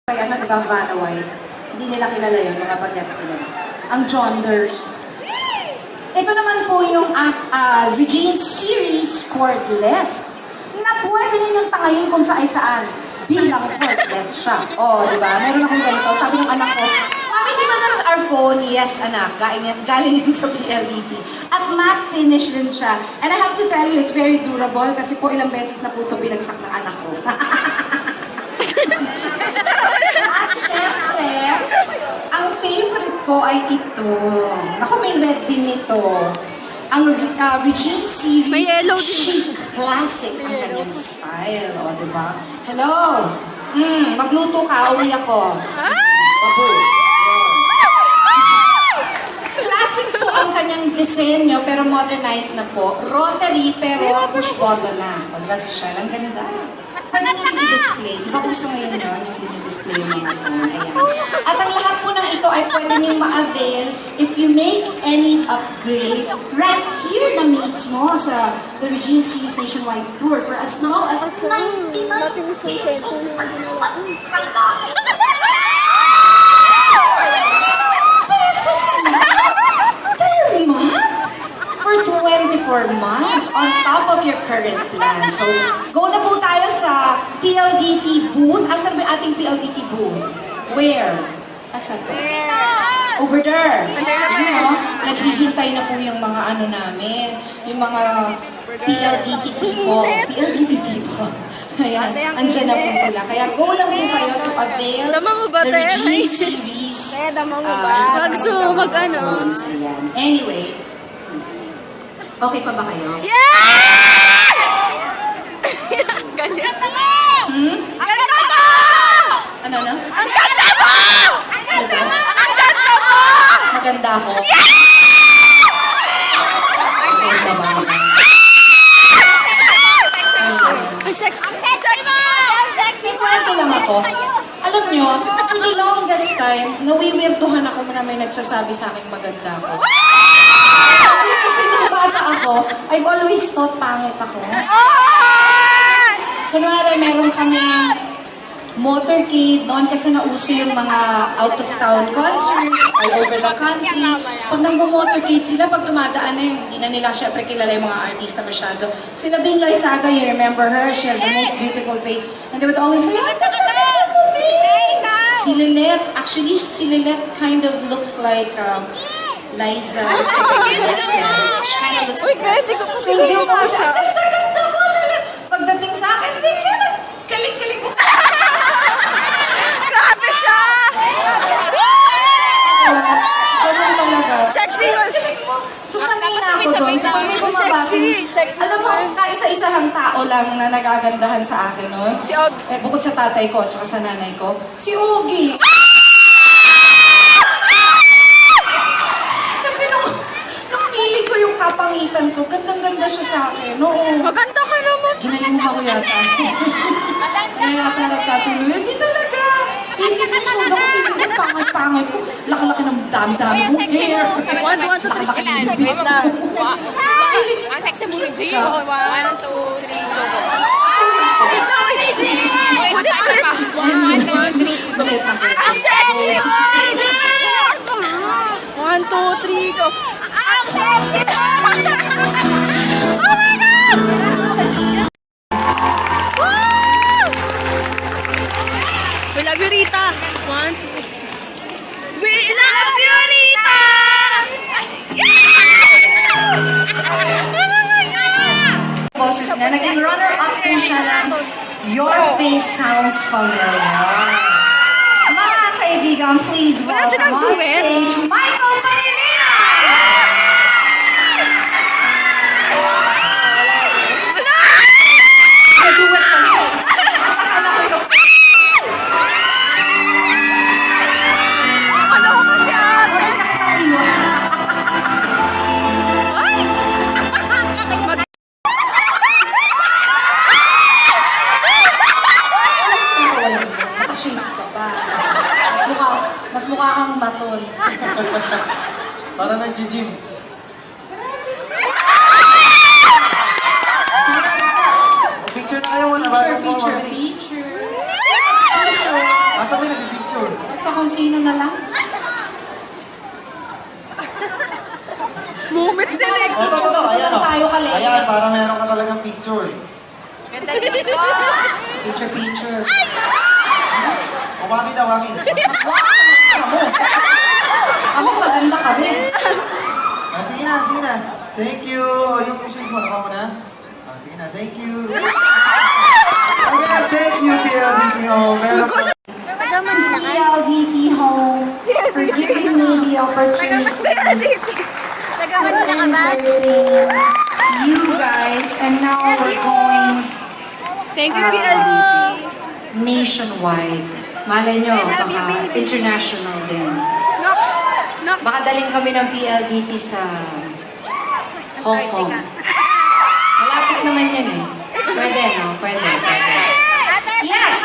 Kaya nagbabanaway, hindi nila kilala yun, mga bagets sila. Ang Jonders. Ito naman po yung Regine's series, Cordless, na pwede ninyong tangayin kung saan bilang cordless siya. Oh, di ba? Meron akong ganito. Sabi ng anak ko, Mami, di ba that's our phone? Yes, anak. Galing yan sa PLDT. At matte finish din siya. And I have to tell you, it's very durable kasi po ilang beses na po ito binagsak ng anak ko. At syempre, ang favorite ko ay ito. Ako, may red din ito. Ang Regine series, chic, classic ang kanyang style. O, diba? Hello! Magluto ka, uwi ako. Baboy. Classic po ang kanyang disenyo, pero modernized na po. Rotary, pero push button na. O, diba si Shell? Ang ganda. Pwede nyo i-display. Di ba gusto ngayon yun, yung dinidisplay yung mga phone? Ayan. At ang lahat po ng ito ay pwede nyo ma-avail if you make any upgrade right here na mismo sa the Regine Series Nationwide Tour for as low as 99 pesos per month. Pesos lang? Per month? For 24 months on top of your current plan. So, go na po tayo sa PLDT booth. Asan ba yung ating PLDT booth? Where? Asan po? Over there. You know, naghihintay na po yung mga ano namin. Yung mga PLDT people. PLDT people. Ayan, andyan na po sila. Kaya go lang po kayo to avail the Regine series. Anyway, okay pa ba kayo? Yeah! Ganda mo! Ang ganda mo! Ano? Ang ganda mo! Ang ganda mo! Ang ganda mo! Maganda ako. Yeah! Maganda ba? Ang sexy mo! May kwento lang ako. Alam nyo, for the longest time, nawiwirduhan ako na may nagsasabi sa akin maganda ako. Kasi nung bata ako, I've always thought pangit ako. Kunwari, meron kami motorcade. Noon kasi nauso yung mga out-of-town concerts all over the country. Pag nang-motorcade sila, pag tumadaan na hindi na nila syempre kilala yung mga artista masyado. Sila Bing Loizaga, you remember her? She has the most beautiful face. And they would always say, si Lilet, actually, si Lilet kind of looks like Liza. She kind of looks like that. So, hindi ko siya. Ganda mo, Lilet. Pagdating sa akin, medyo galing-galing ko. Grabe siya! Ganun talaga. Sexy yun! So, sanay na ako doon. Sa pag may Sexy. alam mo, kaisa-isahang tao lang na nagagandahan sa akin noon. Si Og. Bukod sa tatay ko at sa nanay ko, si Ogie. Kasi nung feeling ko yung kapangitan ko, gandang-ganda siya sa akin. Oo. Maganda ka naman! Ginayuha ko yata. Kaya yata nagkatuloy. Hindi talaga. Hindi mo siya ako feeling ko pangit-pangit ko. Laki-laki ng dami-dami kong hair. 1, 2, 3, ilan? Wait lang. Ang sexy mo, G. 1, 2, 3, go. Wait, 1, 2, 3, go. Ang sexy mo! 1, 2, 3, go. Ang sexy mo! Oh my God! We love you, Rita. 1, 2, 3. We love you, Rita! Boses na, naging runner-up po siya ng Your Face Sounds Familiar. Mga kaibigan, please welcome on stage, Michael Pailina! Nag-duet pa siya. Ano ko si ate? Shades ka pa. Mas mukha kang maton. Para nag-gym. Picture na kayo muna bago po Picture. mamili. Basta may nag-picture. Basta kung sino na lang. Moment na rin. Ito. Ayan o. Tayo kali. Ayan, para meron ka talagang picture. Ganda dito. Picture. O, waki daw, waki. Kami maganda kami. Sige na. Thank you. O, yung shades mo, nakuha mo na? Sige na, thank you. Again, thank you, PLDT Home. Meron pa. PLDT Home for giving me the opportunity to entertain you guys. And now we're going Thank you, PLDT. nationwide. Malay nyo, baka international din. Nox. Baka daling kami ng PLDT sa Hong Kong. Malapit naman yun eh. Pwede, no? Pwede. Yes!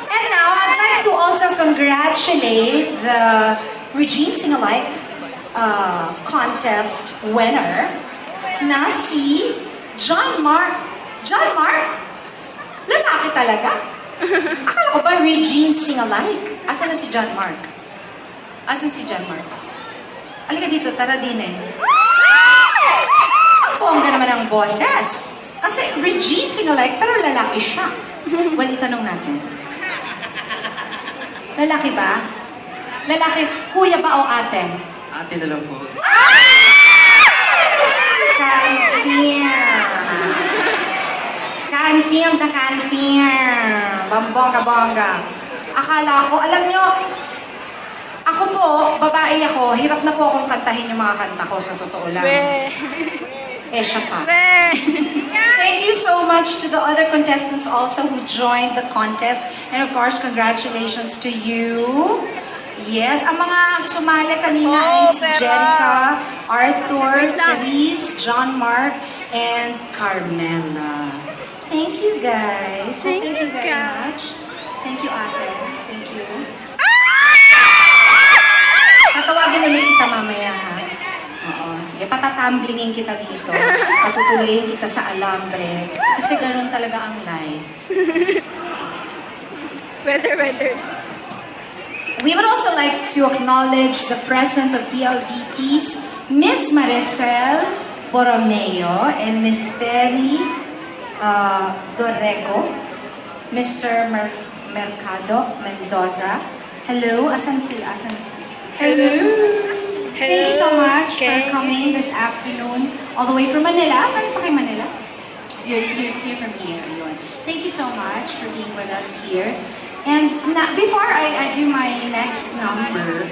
And now, I'd like to also congratulate the Regine Sing-Alike contest winner na si John Mark. John Mark? Lalaki talaga. Akala ko ba Regine Sing-Alike? Asan na si John Mark? Asan si John Mark? Halika dito, tara din eh. Bongga naman ang boses. Kasi Regine Sing-Alike, pero lalaki siya. Well, itanong natin. Lalaki ba? Lalaki, kuya ba o ate? Ate na lang po. Confirm na confirm. Bambongga-bongga. Akala ko, alam nyo, ako po, babae ako, hirap na po akong kantahin yung mga kanta ko sa totoo lang. Eh, siya pa. Thank you so much to the other contestants also who joined the contest. And of course, congratulations to you. Yes, ang mga sumali kanina ay si Jerica, Arthur, Charisse, John Mark, and Carmela. Thank you guys. Well, thank you very much. Thank you, ate. Thank you. Tatawagin ulit kita mamaya, ha? Oo, sige, patatamblingin kita dito. Patutuloyin kita sa alambre. Kasi ganun talaga ang life. Weather. We would also like to acknowledge the presence of PLDTs, Miss Maricel Borromeo and Miss Ferry Dorrego, Mr. Mercado Mendoza. Hello, asan sila? Asan? Hello. Thank you so much for coming this afternoon all the way from Manila. Galing pa kay Manila? You're from here. Yun. Thank you so much for being with us here. And before I do my next number,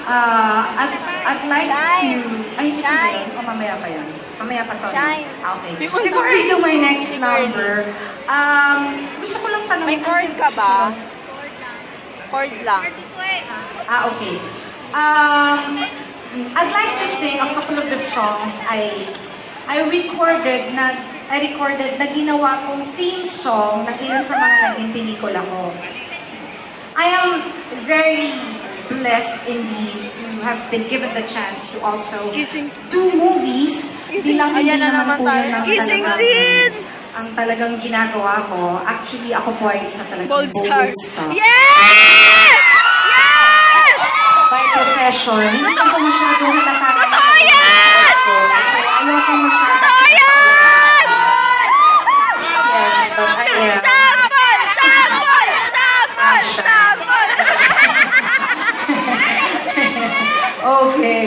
I'd like to... Ay, ito ba yun? O mamaya pa yan? Mamaya pa to. Okay. Before I do my next number, gusto ko lang tanong... May chord ka ba? Chord lang. Okay. I'd like to sing a couple of the songs I recorded na ginawa kong theme song na ilan sa mga naging pelikula ko. I am very blessed indeed to have been given the chance to also do movies. Bilang hindi naman po yun ang talagang ginagawa ko. Actually, ako po ay isa talagang Gold star. Yes! By profession. Hindi ako masyadong halata. Totoo yan! Kasi ayoko masyadong. Totoo yan! Yes, but I am. Sample! Okay.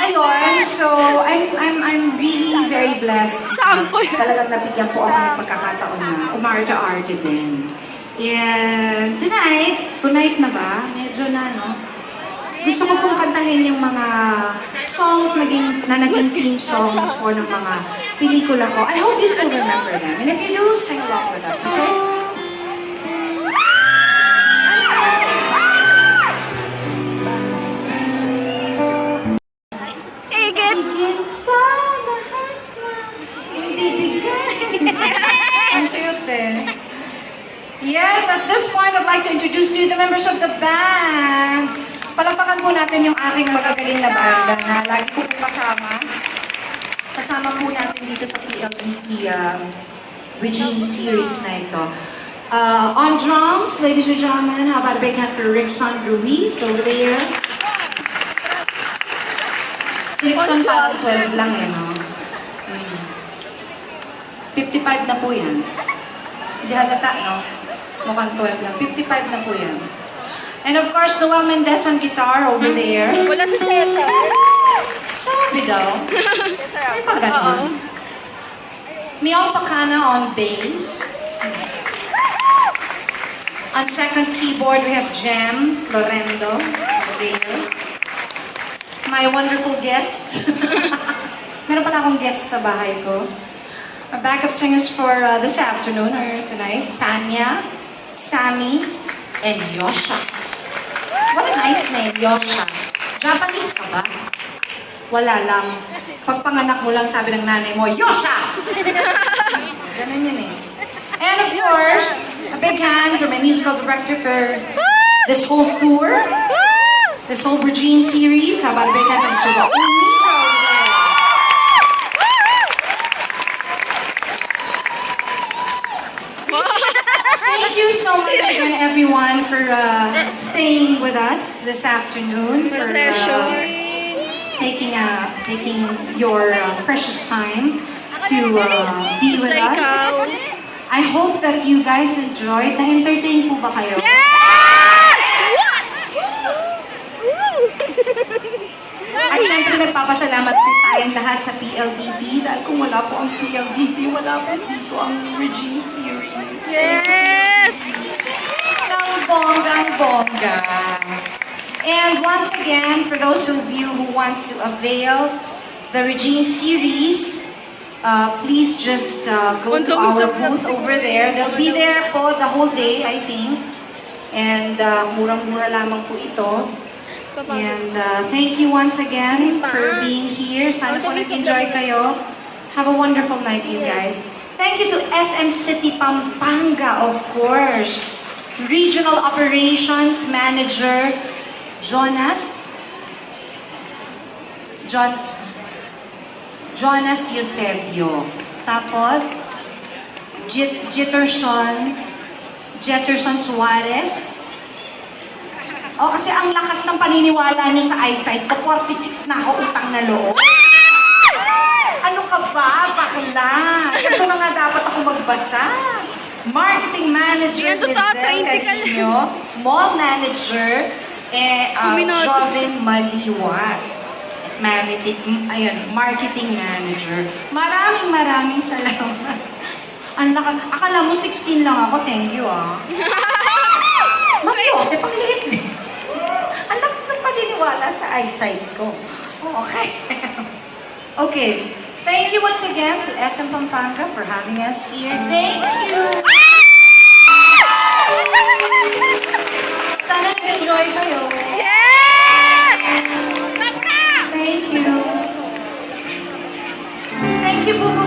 Ayun, so I'm really very blessed. Sample. Talagang nabigyan po ako ng pagkakataon na umarte-arte din. And tonight na ba? Medyo na, no? Gusto ko pong kantahin yung mga songs na naging theme songs po ng mga pelikula ko. I hope you still remember them. And if you do, sing along with us, okay? Higit sa lahat na ibibigay. Ang cute eh. Yes, at this point, I'd like to introduce to you the members of the band. Palakpakan po natin yung aking magagaling na banda na lagi po kasama. Kasama po natin dito sa PLDT Regine series na ito. On drums, ladies and gentlemen, how about a big hand for Rickson Ruiz over there? Si Rickson parang 12 lang eh, no? 55 na po yan. Hindi halata, no? Mukhang 12 lang. 55 na po yan. And of course, Noel Mendez on guitar over there. Wala si Cesar. Sabi daw. May pa ganon. Miao Pacana on bass. On second keyboard, we have Jem Florendo over there. My wonderful guests. Meron pala akong guests sa bahay ko. Our backup singers for this afternoon or tonight, Tanya, Sammy, and Yosha. What a nice name, Yosha. Japanese ka ba? Wala lang. Pag panganak mo lang, sabi ng nanay mo, Yosha! Ganun yun eh. And of course, a big hand for my musical director for this whole tour, this whole Regine series. How about a big hand for Mr. Raul Mitra over there? Thank you so much again, everyone, for staying with us this afternoon. For taking your precious time to be with us. I hope that you guys enjoyed. Na-entertain po ba kayo? At syempre, nagpapasalamat po tayong lahat sa PLDT dahil kung wala po ang PLDT, wala po dito ang Regine series. Yes! Ang bonggang-bongga. And once again, for those of you who want to avail the Regine series, please just go to our booth over there. They'll be there po the whole day, I think. And murang-mura lamang po ito. And thank you once again for being here. Sana po nag-enjoy kayo. Have a wonderful night, you guys. Thank you to SM City Pampanga, of course. Regional Operations Manager, Jonas Eusebio. Tapos, Jetterson Suarez. Oh, kasi ang lakas ng paniniwala nyo sa eyesight ko. 46 na ako, utang na loob. Ano ka ba? Bakla? Ito na nga dapat ako magbasa. Marketing Manager, Lizelle Carino. Mall Manager, Joven Maliwat. Marketing Manager. Maraming salamat. Ang lakas. Akala mo 16 lang ako. Thank you, ah. Mag-iose, pagliit eh. Ang lakas ng paniniwala sa eyesight ko. Okay. Okay. Thank you once again to SM Pampanga for having us here. Thank you. Sana nag-enjoy kayo. Yes! Thank you. Thank you, Bubu.